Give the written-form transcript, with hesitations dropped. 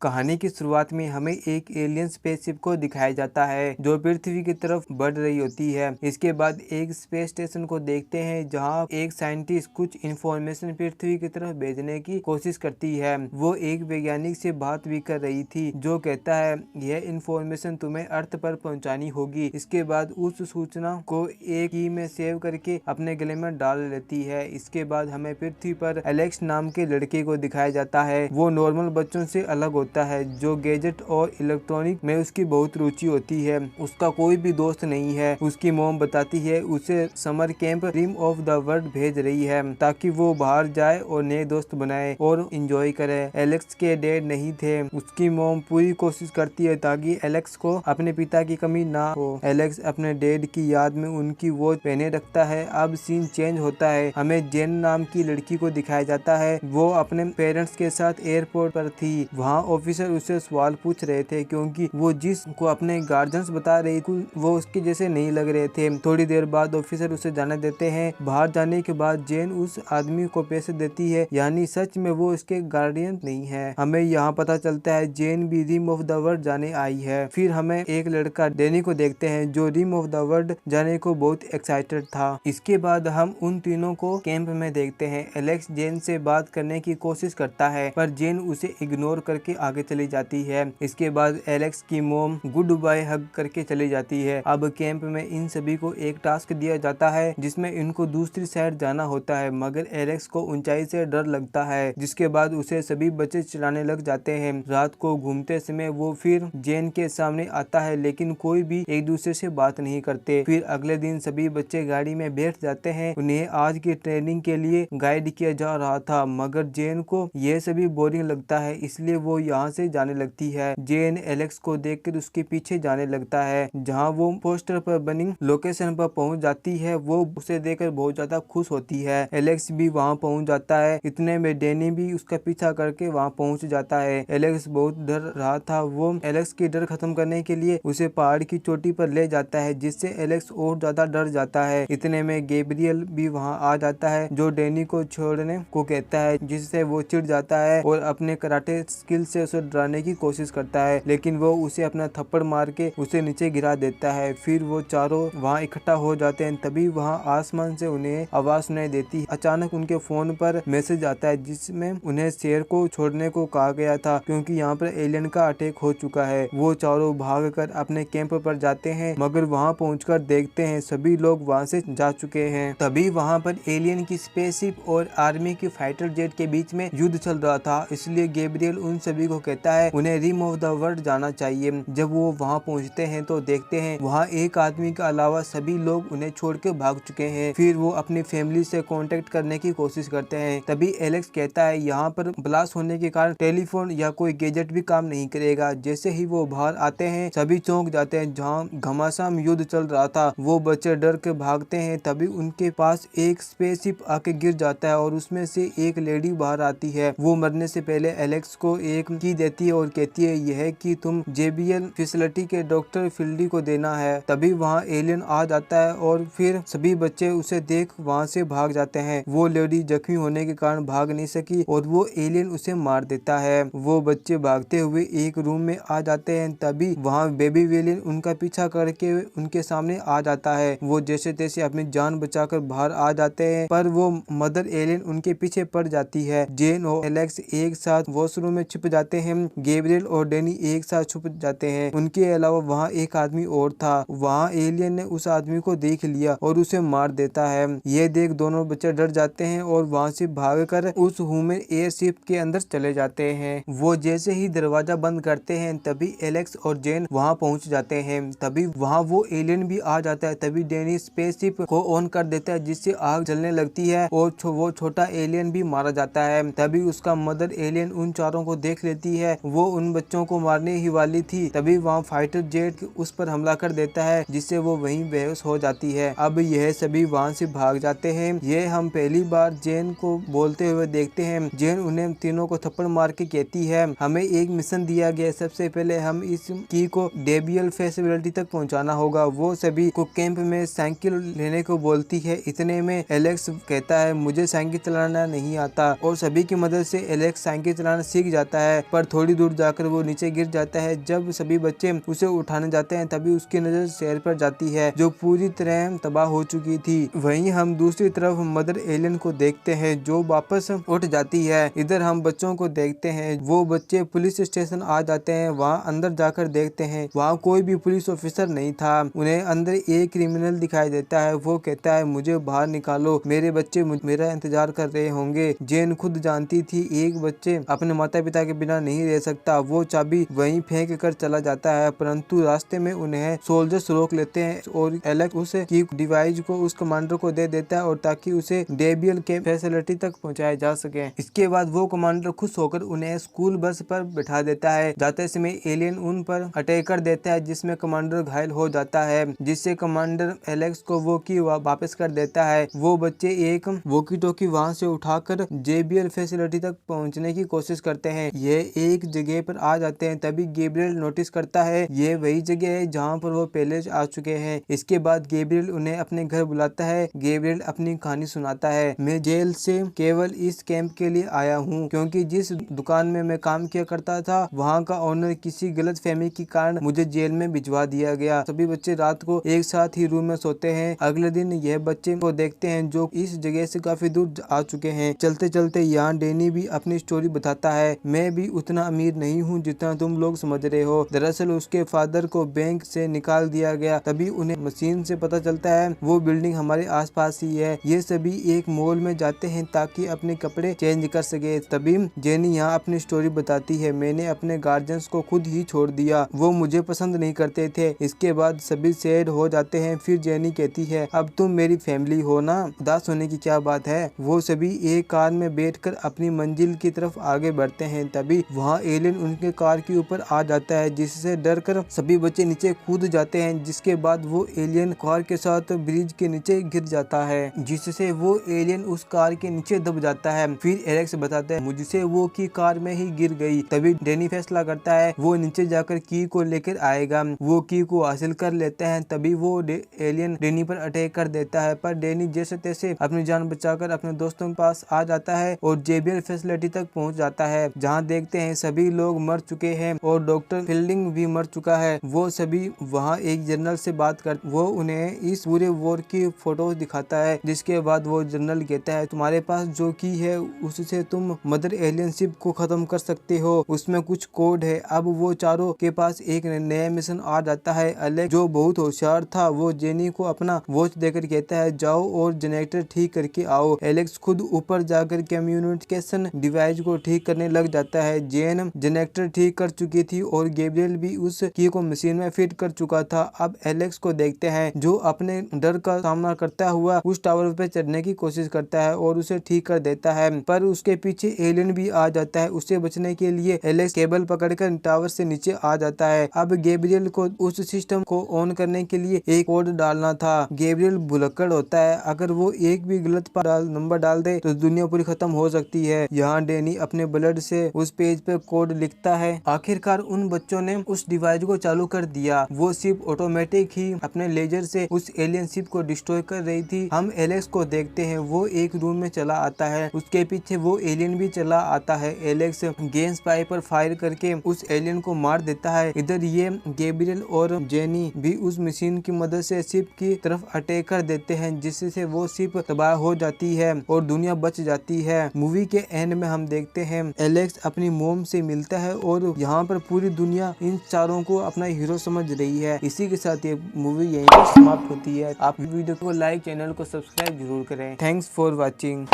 कहानी की शुरुआत में हमें एक एलियन स्पेसशिप को दिखाया जाता है जो पृथ्वी की तरफ बढ़ रही होती है। इसके बाद एक स्पेस स्टेशन को देखते हैं जहां एक साइंटिस्ट कुछ इंफॉर्मेशन पृथ्वी की तरफ भेजने की कोशिश करती है। वो एक वैज्ञानिक से बात भी कर रही थी जो कहता है यह इंफॉर्मेशन तुम्हें अर्थ पर पहुंचानी होगी। इसके बाद उस सूचना को एक की में सेव करके अपने गले में डाल लेती है। इसके बाद हमें पृथ्वी पर एलेक्स नाम के लड़के को दिखाया जाता है। वो नॉर्मल बच्चों से अलग होता है जो गैजेट और इलेक्ट्रॉनिक में उसकी बहुत रुचि होती है। उसका कोई भी दोस्त नहीं है। उसकी मॉम बताती है उसे summer camp rim of the world भेज रही है ताकि वो बाहर जाए और नए दोस्त बनाए और एंजॉय करे। एलेक्स के डैड नहीं थे। उसकी मॉम पूरी कोशिश करती है ताकि एलेक्स को अपने पिता की कमी ना हो। एलेक्स अपने डैड की याद में उनकी वॉच पहने रखता है। अब सीन चेंज होता है। हमें जेन नाम की लड़की को दिखाया जाता है। वो अपने पेरेंट्स के साथ एयरपोर्ट पर थी। वहाँ ऑफिसर उससे सवाल पूछ रहे थे क्योंकि वो जिस को अपने गार्जियंस बता रही थी वो उसके जैसे नहीं लग रहे थे। थोड़ी देर बाद ऑफिसर उसे जाने देते हैं। बाहर जाने के बाद जेन उस आदमी को पैसे देती है, यानी सच में वो उसके गार्डियन नहीं है। हमें यहाँ पता चलता है जेन भी रिम ऑफ द वर्ल्ड जाने आई है। फिर हमें एक लड़का डैनी को देखते हैं जो रिम ऑफ द वर्ल्ड जाने को बहुत एक्साइटेड था। इसके बाद हम उन तीनों को कैंप में देखते हैं। एलेक्स जेन से बात करने की कोशिश करता है पर जेन उसे इग्नोर करके आगे चली जाती है। इसके बाद एलेक्स की मॉम गुड बाय हग करके चली जाती है। अब कैंप में इन सभी को एक टास्क दिया जाता है जिसमें इनको दूसरी साइड जाना होता है, मगर एलेक्स को ऊंचाई से डर लगता है। जिसके बाद उसे सभी बच्चे चिल्लाने लग जाते हैं। रात को घूमते समय वो फिर जेन के सामने आता है लेकिन कोई भी एक दूसरे से बात नहीं करते। फिर अगले दिन सभी बच्चे गाड़ी में बैठ जाते हैं। उन्हें आज की ट्रेनिंग के लिए गाइड किया जा रहा था, मगर जेन को यह सभी बोरिंग लगता है इसलिए वो यहाँ से जाने लगती है। जेन एलेक्स को देखकर उसके पीछे जाने लगता है। जहाँ वो पोस्टर पर बनी लोकेशन पर पहुँच जाती है वो उसे देखकर बहुत ज्यादा खुश होती है। एलेक्स भी वहाँ पहुँच जाता है। इतने में डैनी भी उसका पीछा करके वहाँ पहुँच जाता है। एलेक्स बहुत डर रहा था। वो एलेक्स की डर खत्म करने के लिए उसे पहाड़ की चोटी पर ले जाता है जिससे एलेक्स और ज्यादा डर जाता है। इतने में गैब्रियल भी वहाँ आ जाता है जो डैनी को छोड़ने को कहता है, जिससे वो चिढ़ जाता है और अपने कराटे स्किल से उसे डराने की कोशिश करता है, लेकिन वो उसे अपना थप्पड़ मार के उसे नीचे गिरा देता है। फिर वो चारों वहाँ इकट्ठा हो जाते हैं। तभी वहाँ आसमान से उन्हें आवाज सुनाई देती है। अचानक उनके फोन पर मैसेज आता है जिसमें उन्हें शेर को छोड़ने को कहा गया था क्योंकि यहाँ पर एलियन का अटैक हो चुका है। वो चारों भाग कर अपने कैंप पर जाते हैं, मगर वहाँ पहुँचकर देखते हैं सभी लोग वहाँ से जा चुके हैं। तभी वहाँ पर एलियन की स्पेसशिप और आर्मी की फाइटर जेट के बीच में युद्ध चल रहा था, इसलिए गैब्रियल उन सभी को कहता है उन्हें रिम ऑफ द वर्ल्ड जाना चाहिए। जब वो वहाँ पहुँचते हैं तो देखते हैं वहाँ एक आदमी के अलावा सभी लोग उन्हें छोड़ के भाग चुके हैं। फिर वो अपनी फैमिली से कांटेक्ट करने की कोशिश करते हैं। तभी एलेक्स कहता है यहाँ पर ब्लास्ट होने के कारण टेलीफोन या कोई गैजेट भी काम नहीं करेगा। जैसे ही वो बाहर आते हैं सभी चौंक जाते हैं। जहाँ घमासान युद्ध चल रहा था वो बच्चे डर के भागते हैं। तभी उनके पास एक स्पेसशिप आके गिर जाता है और उसमें से एक लेडी बाहर आती है। वो मरने से पहले एलेक्स को एक की देती है और कहती है यह कि तुम जेबीएल फैसिलिटी के डॉक्टर फील्डी को देना है। तभी वहाँ एलियन आ जाता है और फिर सभी बच्चे उसे देख वहाँ से भाग जाते हैं। वो लेडी जख्मी होने के कारण भाग नहीं सकी और वो एलियन उसे मार देता है। वो बच्चे भागते हुए एक रूम में आ जाते हैं। तभी वहाँ बेबी एलियन उनका पीछा करके उनके सामने आ जाता है। वो जैसे तैसे अपनी जान बचाकर बाहर आ जाते हैं पर वो मदर एलियन उनके पीछे पड़ जाती है। जेन और एलेक्स एक साथ वॉशरूम में छुप जाते हैं। गैब्रियल और डैनी एक साथ छुप जाते हैं। उनके अलावा वहाँ एक आदमी और था। वहाँ एलियन ने उस आदमी को देख लिया और उसे मार देता है। ये देख दोनों बच्चे डर जाते हैं और वहाँ से भागकर उस ह्यूमन एयरशिप के अंदर चले जाते हैं। वो जैसे ही दरवाजा बंद करते हैं तभी एलेक्स और जेन वहाँ पहुँच जाते हैं। तभी वहाँ वो एलियन भी आ जाता है। तभी डैनी स्पेसशिप को ऑन कर देता है जिससे आग जलने लगती है और वो छोटा एलियन भी मारा जाता है। तभी उसका मदर एलियन उन चारों को देख लेती है। वो उन बच्चों को मारने ही वाली थी। तभी वहाँ फाइटर जेट उस पर हमला कर देता है जिससे वो वहीं बेहोश हो जाती है। अब यह सभी वहाँ से भाग जाते हैं। ये हम पहली बार जेन को बोलते हुए देखते हैं। जेन उन्हें तीनों को थप्पड़ मार के कहती है हमें एक मिशन दिया गया, सबसे पहले हम इस की को डेबियल फैसिलिटी तक पहुँचाना होगा। वो सभी को कैंप में साइकिल लेने को बोलती है। इतने में एलेक्स कहता है मुझे साइकिल चलाना नहीं आता और सभी की मदद से एलेक्स साइकिल चलाना सीख जाता है, पर थोड़ी दूर जाकर वो नीचे गिर जाता है। जब सभी बच्चे उसे उठाने जाते हैं तभी उसकी नजर शहर पर जाती है जो पूरी तरह तबाह हो चुकी थी। वहीं हम दूसरी तरफ मदर एलियन को देखते हैं जो वापस उठ जाती है। इधर हम बच्चों को देखते हैं, वो बच्चे पुलिस स्टेशन आ जाते हैं। वहाँ अंदर जाकर देखते हैं, वहाँ कोई भी पुलिस ऑफिसर नहीं था। उन्हें अंदर एक क्रिमिनल दिखाई देता है। वो कहता है मुझे बाहर निकालो, मेरे बच्चे मेरा इंतजार कर रहे होंगे। जेन खुद जानती थी एक बच्चे अपने माता पिता के बिना नहीं रह सकता। वो चाबी वहीं फेंक कर चला जाता है, परंतु रास्ते में उन्हें सोल्जर्स रोक लेते हैं और एलेक्स उस की डिवाइस को उस कमांडर को दे देता है और ताकि उसे डेबियल के फैसिलिटी तक पहुंचाया जा सके। इसके बाद वो कमांडर खुश होकर उन्हें स्कूल बस पर बैठा देता है। जाते समय एलियन उन पर अटैक कर देता है जिसमें कमांडर घायल हो जाता है, जिससे कमांडर एलेक्स को वो की वापस कर देता है। वो बच्चे एक वॉकी टॉकी वहाँ से उठाकर जेबीएल फैसिलिटी तक पहुँचने की कोशिश करते हैं। ये एक जगह पर आ जाते हैं, तभी गैब्रियल नोटिस करता है ये वही जगह है जहाँ पर वो पहले आ चुके हैं। इसके बाद गैब्रियल उन्हें अपने घर बुलाता है। गैब्रियल अपनी कहानी सुनाता है, मैं जेल से केवल इस कैंप के लिए आया हूँ क्योंकि जिस दुकान में मैं काम किया करता था वहाँ का ओनर किसी गलत फहमी के कारण मुझे जेल में भिजवा दिया गया। सभी बच्चे रात को एक साथ ही रूम में सोते हैं। अगले दिन यह बच्चे को देखते हैं जो इस जगह से काफी दूर आ चुके हैं। चलते चलते यहाँ डैनी भी अपनी स्टोरी बताता है, मैं भी उतना अमीर नहीं हूँ जितना तुम लोग समझ रहे हो। दरअसल उसके फादर को बैंक से निकाल दिया गया। तभी उन्हें मशीन से पता चलता है वो बिल्डिंग हमारे आसपास ही है। ये सभी एक मॉल में जाते हैं ताकि अपने कपड़े चेंज कर सके। तभी जेनी यहाँ अपनी स्टोरी बताती है, मैंने अपने गार्जियंस को खुद ही छोड़ दिया, वो मुझे पसंद नहीं करते थे। इसके बाद सभी सैड हो जाते हैं। फिर जेनी कहती है अब तुम मेरी फैमिली हो ना, उदास होने की क्या बात है। वो सभी एक कार में बैठकर अपनी मंजिल की तरफ आगे बढ़ते हैं। तभी वहाँ एलियन उनके कार के ऊपर आ जाता है जिससे डरकर सभी बच्चे नीचे कूद जाते हैं। जिसके बाद वो एलियन कार के साथ ब्रिज के नीचे गिर जाता है जिससे वो एलियन उस कार के नीचे दब जाता है। फिर एलेक्स बताता है मुझसे वो की कार में ही गिर गई। तभी डैनी फैसला करता है वो नीचे जाकर की को लेकर आएगा। वो की को हासिल कर लेता है। तभी वो एलियन डैनी पर अटैक कर देता है, पर डैनी जैसे तैसे अपनी जान बचाकर अपने दोस्तों के पास आ जाता है और जेबीएल फैसिलिटी तक पहुंच जाता है जहां देखते हैं सभी लोग मर चुके हैं और डॉक्टर फील्डिंग भी मर चुका है। वो सभी वहां एक जनरल से बात कर वो उन्हें इस पूरे वॉर की फोटो दिखाता है। जिसके बाद वो जनरल कहता है तुम्हारे पास जो की है उससे तुम मदर एलियन शिप को खत्म कर सकते हो, उसमें कुछ कोड है। अब वो चारों के पास एक नया मिशन आ जाता है। एलेक्स जो बहुत होशियार था वो जेनी को अपना वॉच देकर कहता है जाओ और जनरेटर ठीक करके आओ। एलेक्स खुद ऊपर जाकर कम्युनिकेशन डिवाइस को ठीक करने लग जाता है। जेन जनरेटर ठीक कर चुकी थी और गैब्रियल भी उस की को मशीन में फिट कर चुका था। अब एलेक्स को देखते हैं जो अपने डर का सामना करता हुआ उस टावर पे चढ़ने की कोशिश करता है और उसे ठीक कर देता है, पर उसके पीछे एलियन भी आ जाता है। उससे बचने के लिए एलेक्स केबल पकड़कर टावर से नीचे आ जाता है। अब गैब्रियल को उस सिस्टम को ऑन करने के लिए एक कोड डालना था। गैब्रियल भुलक्कड़ होता है, अगर वो एक भी गलत नंबर डाल दे तो दुनिया पूरी खत्म हो सकती है। यहाँ डैनी अपने ब्लड से उस पेज पे कोड लिखता है। आखिरकार उन बच्चों ने उस डिवाइस को चालू कर दिया। वो शिप ऑटोमेटिक ही अपने लेजर से उस एलियन शिप को डिस्ट्रॉय कर रही थी। हम एलेक्स को देखते हैं, वो एक रूम में चला आता है, उसके पीछे वो एलियन भी चला आता है। एलेक्स गेंस पाइप पर फायर करके उस एलियन को मार देता है। इधर ये गैब्रियल और जेनी भी उस मशीन की मदद से शिप की तरफ अटैक कर देते हैं जिससे वो शिप तबाह हो जाती है और दुनिया बच जाती है। मूवी के एंड में हम देखते हैं एलेक्स अपनी मोम से मिलता है और यहाँ पर पूरी दुनिया इन चारों को अपना हीरो समझ रही है। इसी के साथ ये मूवी यहीं पर समाप्त होती है। आप वीडियो को लाइक, चैनल को सब्सक्राइब जरूर करें। Thanks for watching.